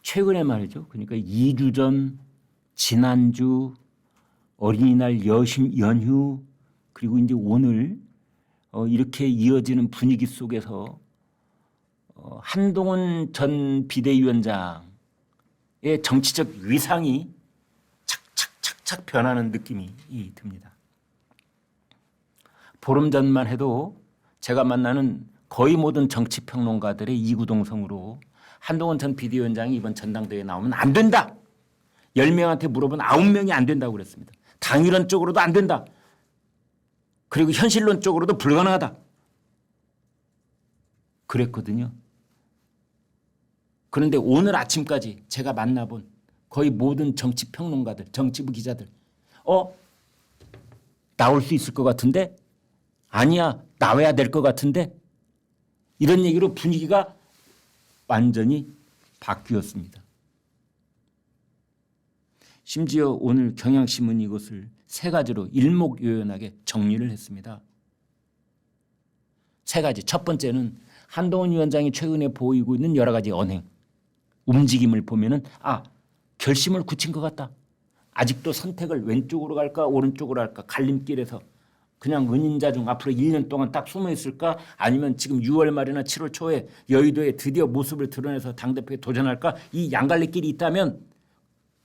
최근에 말이죠. 그러니까 2주 전, 지난주, 어린이날 연휴, 그리고 이제 오늘 이렇게 이어지는 분위기 속에서 한동훈 전 비대위원장의 정치적 위상이 착착착착 변하는 느낌이 듭니다. 보름 전만 해도 제가 만나는 거의 모든 정치평론가들의 이구동성으로 한동훈 전 비대위원장이 이번 전당대회에 나오면 안 된다. 10명한테 물어보면 9명이 안 된다고 그랬습니다. 당위론적으로도 안 된다. 그리고 현실론적으로도 불가능하다. 그랬거든요. 그런데 오늘 아침까지 제가 만나본 거의 모든 정치평론가들, 정치부 기자들 나올 수 있을 것 같은데? 아니야, 나와야 될 것 같은데? 이런 얘기로 분위기가 완전히 바뀌었습니다. 심지어 오늘 경향신문이 이것을 세 가지로 일목요연하게 정리를 했습니다. 세 가지. 첫 번째는 한동훈 위원장이 최근에 보이고 있는 여러 가지 언행, 움직임을 보면은 결심을 굳힌 것 같다. 아직도 선택을 왼쪽으로 갈까 오른쪽으로 할까 갈림길에서 그냥 은인자 중 앞으로 1년 동안 딱 숨어 있을까 아니면 지금 6월 말이나 7월 초에 여의도에 드디어 모습을 드러내서 당대표에 도전할까 이 양갈래길이 있다면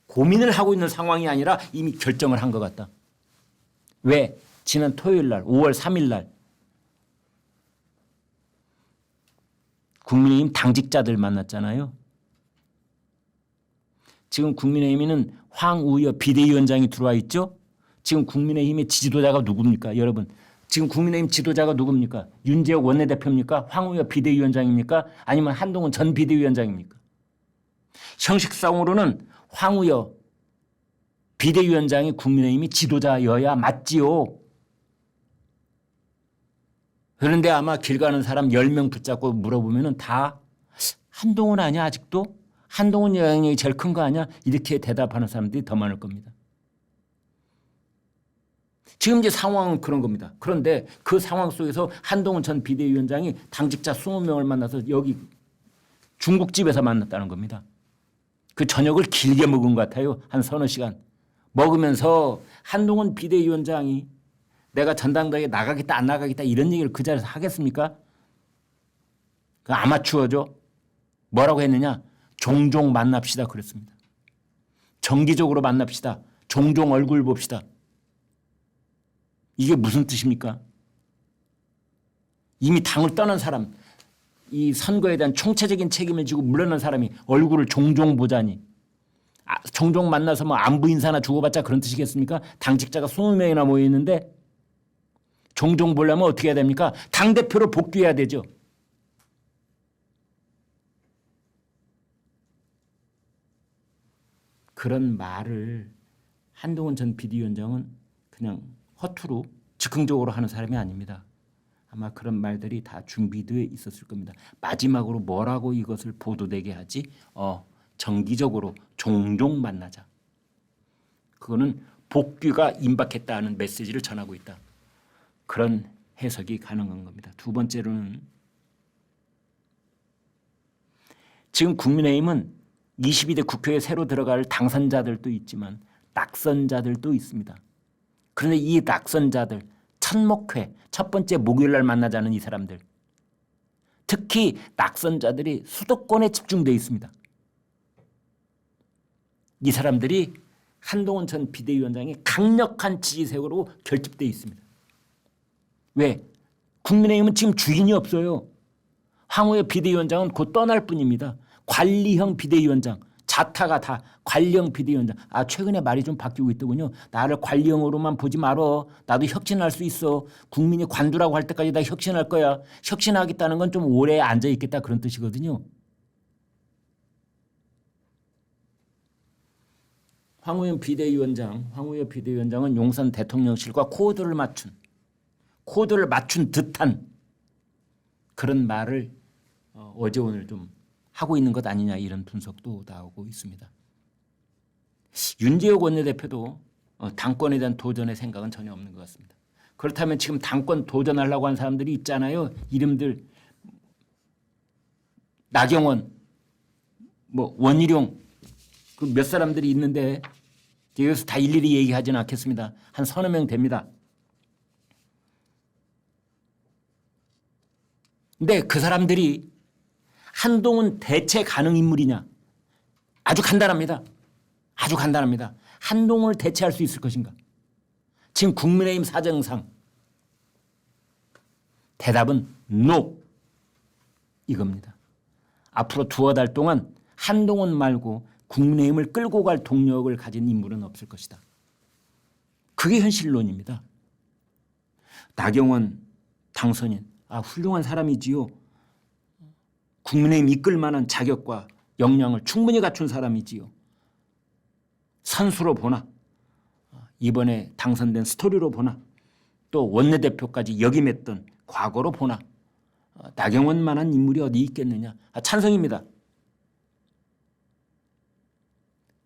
고민을 하고 있는 상황이 아니라 이미 결정을 한 것 같다. 왜? 지난 토요일 날 5월 3일 날 국민의힘 당직자들 만났잖아요. 지금 국민의힘에는 황우여 비대위원장이 들어와 있죠. 지금 국민의힘의 지도자가 누굽니까? 여러분. 지금 국민의힘 지도자가 누굽니까? 윤재욱 원내대표입니까? 황우여 비대위원장입니까? 아니면 한동훈 전 비대위원장입니까? 형식상으로는 황우여 비대위원장이 국민의힘이 지도자여야 맞지요. 그런데 아마 길 가는 사람 10명 붙잡고 물어보면 다 한동훈 아니야 아직도? 한동훈 영향력이 제일 큰 거 아니야? 이렇게 대답하는 사람들이 더 많을 겁니다. 지금 이제 상황은 그런 겁니다. 그런데 그 상황 속에서 한동훈 전 비대위원장이 당직자 20명을 만나서 여기 중국집에서 만났다는 겁니다. 그 저녁을 길게 먹은 것 같아요. 한 서너 시간. 먹으면서 한동훈 비대위원장이 내가 전당대회에 나가겠다 안 나가겠다 이런 얘기를 그 자리에서 하겠습니까? 그 아마추어죠. 뭐라고 했느냐. 종종 만납시다 그랬습니다. 정기적으로 만납시다. 종종 얼굴 봅시다. 이게 무슨 뜻입니까? 이미 당을 떠난 사람, 이 선거에 대한 총체적인 책임을 지고 물러난 사람이 얼굴을 종종 보자니 종종 만나서 뭐 안부 인사나 주고받자 그런 뜻이겠습니까? 당직자가 20명이나 모여 있는데 종종 보려면 어떻게 해야 됩니까? 당대표로 복귀해야 되죠. 그런 말을 한동훈 전 비대위원장은 그냥 허투루 즉흥적으로 하는 사람이 아닙니다. 아마 그런 말들이 다 준비되어 있었을 겁니다. 마지막으로 뭐라고 이것을 보도되게 하지? 정기적으로 종종 만나자. 그거는 복귀가 임박했다는 메시지를 전하고 있다. 그런 해석이 가능한 겁니다. 두 번째로는 지금 국민의힘은 22대 국회에 새로 들어갈 당선자들도 있지만 낙선자들도 있습니다. 그런데 이 낙선자들 첫목회 첫 번째 목요일 날 만나자는 이 사람들 특히 낙선자들이 수도권에 집중되어 있습니다. 이 사람들이 한동훈 전 비대위원장의 강력한 지지세로 결집되어 있습니다. 왜? 국민의힘은 지금 주인이 없어요. 황우여 비대위원장은 곧 떠날 뿐입니다. 관리형 비대위원장. 자타가 다 관리형 비대위원장. 최근에 말이 좀 바뀌고 있더군요. 나를 관리형으로만 보지 말어. 나도 혁신할 수 있어. 국민이 관두라고 할 때까지 나 혁신할 거야. 혁신하겠다는 건 좀 오래 앉아있겠다 그런 뜻이거든요. 황우여 비대위원장은 용산 대통령실과 코드를 맞춘 듯한 그런 말을 어제 오늘 좀 하고 있는 것 아니냐 이런 분석도 나오고 있습니다. 윤재욱 원내대표도 당권에 대한 도전의 생각은 전혀 없는 것 같습니다. 그렇다면 지금 당권 도전하려고 하는 사람들이 있잖아요. 이름들 나경원, 뭐 원희룡 그 몇 사람들이 있는데 여기서 다 일일이 얘기하지는 않겠습니다. 한 서너 명 됩니다. 근데 그 사람들이 한동훈 대체 가능 인물이냐? 아주 간단합니다. 아주 간단합니다. 한동훈을 대체할 수 있을 것인가? 지금 국민의힘 사정상 대답은 NO 이겁니다. 앞으로 두어 달 동안 한동훈 말고 국민의힘을 끌고 갈 동력을 가진 인물은 없을 것이다. 그게 현실론입니다. 나경원 당선인 훌륭한 사람이지요. 국민의힘 이끌 만한 자격과 역량을 충분히 갖춘 사람이지요. 선수로 보나 이번에 당선된 스토리로 보나 또 원내대표까지 역임했던 과거로 보나 나경원만한 인물이 어디 있겠느냐. 찬성입니다.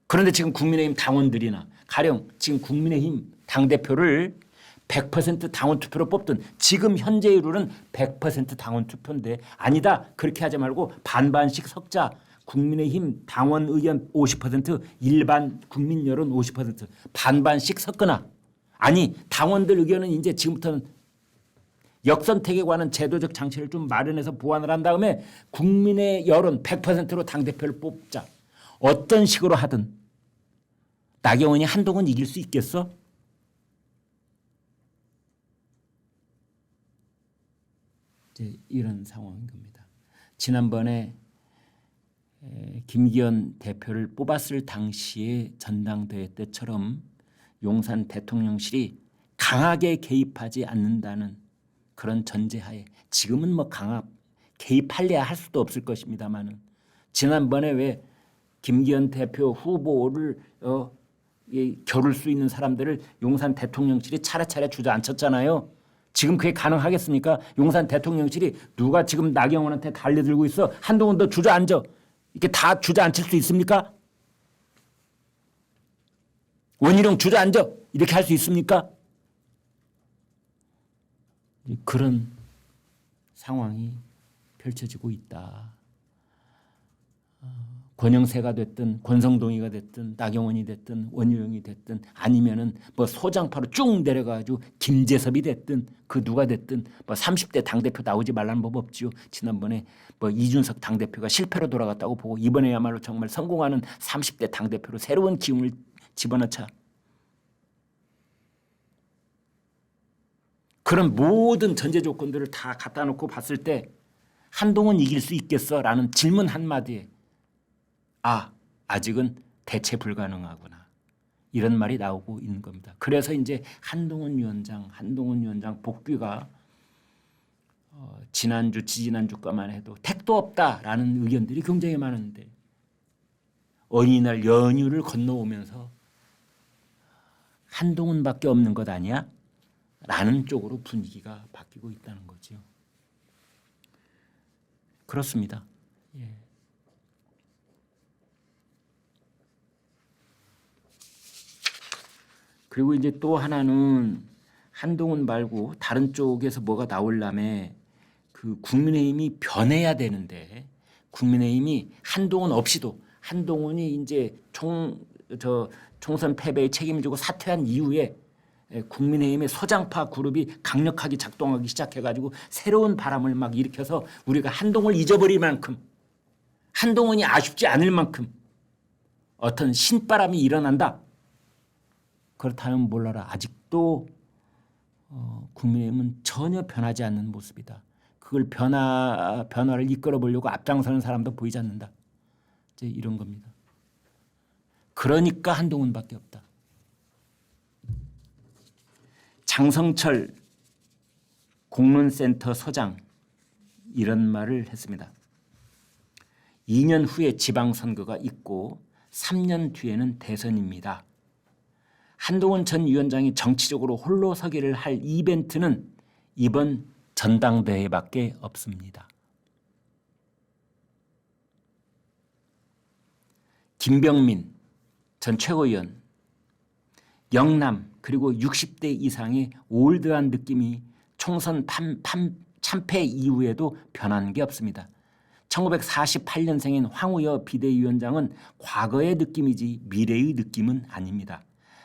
그런데 지금 국민의힘 당원들이나 가령 지금 국민의힘 당대표를 100% 당원 투표로 뽑든 지금 현재의 룰은 100% 당원 투표인데 아니다. 그렇게 하지 말고 반반씩 섞자. 국민의힘 당원 의견 50%, 일반 국민 여론 50% 반반씩 섞거나 아니 당원들 의견은 이제 지금부터는 역선택에 관한 제도적 장치를 좀 마련해서 보완을 한 다음에 국민의 여론 100%로 당대표를 뽑자. 어떤 식으로 하든 나경원이 한동훈 이길 수 있겠어? 이제 이런 상황인 겁니다. 지난번에 김기현 대표를 뽑았을 당시의 전당대회 때처럼 용산 대통령실이 강하게 개입하지 않는다는 그런 전제하에 지금은 뭐 개입할래야 할 수도 없을 것입니다만은 지난번에 왜 김기현 대표 후보를 겨룰 수 있는 사람들을 용산 대통령실이 차례차례 주저앉혔잖아요. 지금 그게 가능하겠습니까? 용산 대통령실이 누가 지금 나경원한테 달려들고 있어? 한동훈도 주저앉아. 이렇게 다 주저앉힐 수 있습니까? 원희룡 주저앉아. 이렇게 할 수 있습니까? 그런 상황이 펼쳐지고 있다. 권영세가 됐든 권성동이가 됐든 나경원이 됐든 원희룡이 됐든 아니면은 뭐 소장파로 쭉 내려가지고 김재섭이 됐든 그 누가 됐든 뭐 30대 당대표 나오지 말라는 법 없지요. 지난번에 뭐 이준석 당대표가 실패로 돌아갔다고 보고 이번에야말로 정말 성공하는 30대 당대표로 새로운 기운을 집어넣자. 그런 모든 전제 조건들을 다 갖다 놓고 봤을 때 한동훈 이길 수 있겠어라는 질문 한마디에 아직은 대체 불가능하구나. 이런 말이 나오고 있는 겁니다. 그래서 이제 한동훈 위원장 복귀가 지난주, 지지난주까만 해도 택도 없다라는 의견들이 굉장히 많은데 어린이날 연휴를 건너오면서 한동훈밖에 없는 것 아니야? 라는 쪽으로 분위기가 바뀌고 있다는 거죠. 그렇습니다. 예. 그리고 이제 또 하나는 한동훈 말고 다른 쪽에서 뭐가 나오려면 그 국민의힘이 변해야 되는데 국민의힘이 한동훈 없이도 한동훈이 이제 총선 패배에 책임지고 사퇴한 이후에 국민의힘의 소장파 그룹이 강력하게 작동하기 시작해가지고 새로운 바람을 막 일으켜서 우리가 한동훈을 잊어버릴 만큼 한동훈이 아쉽지 않을 만큼 어떤 신바람이 일어난다. 그렇다면 몰라라. 아직도 국민의힘은 전혀 변하지 않는 모습이다. 그걸 변화를 이끌어 보려고 앞장서는 사람도 보이지 않는다. 이제 이런 겁니다. 그러니까 한동훈밖에 없다. 장성철 공론센터 소장 이런 말을 했습니다. 2년 후에 지방선거가 있고 3년 뒤에는 대선입니다. 한동훈 전 위원장이 정치적으로 홀로 서기를 할 이벤트는 이번 전당대회밖에 없습니다. 김병민 전 최고위원, 영남 그리고 60대 이상의 올드한 느낌이 총선 참패 이후에도 변한 게 없습니다. 1948년생인 황우여 비대위원장은 과거의 느낌이지 미래의 느낌은 아닙니다.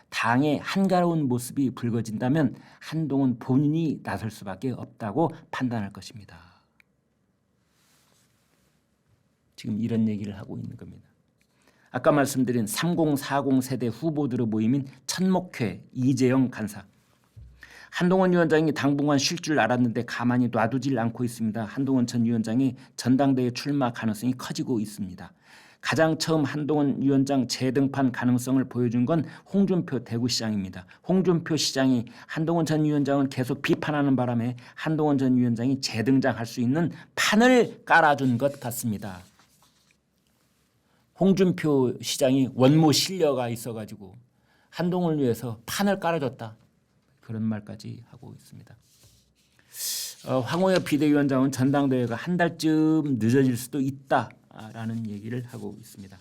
당의 한가로운 모습이 불거진다면 한동훈 본인이 나설 수밖에 없다고 판단할 것입니다. 지금 이런 얘기를 하고 있는 겁니다. 아까 말씀드린 3040 세대 후보들의 모임인 천목회 이재영 간사. 한동훈 위원장이 당분간 쉴 줄 알았는데 가만히 놔두질 않고 있습니다. 한동훈 전 위원장이 전당대회 출마 가능성이 커지고 있습니다. 가장 처음 한동훈 위원장 재등판 가능성을 보여준 건 홍준표 대구시장입니다. 홍준표 시장이 한동훈 전 위원장은 계속 비판하는 바람에 한동훈 전 위원장이 재등장할 수 있는 판을 깔아준 것 같습니다. 홍준표 시장이 원모 신뢰가 있어가지고 한동훈을 위해서 판을 깔아줬다. 그런 말까지 하고 있습니다. 황우여 비대위원장은 전당대회가 한 달쯤 늦어질 수도 있다라는 얘기를 하고 있습니다.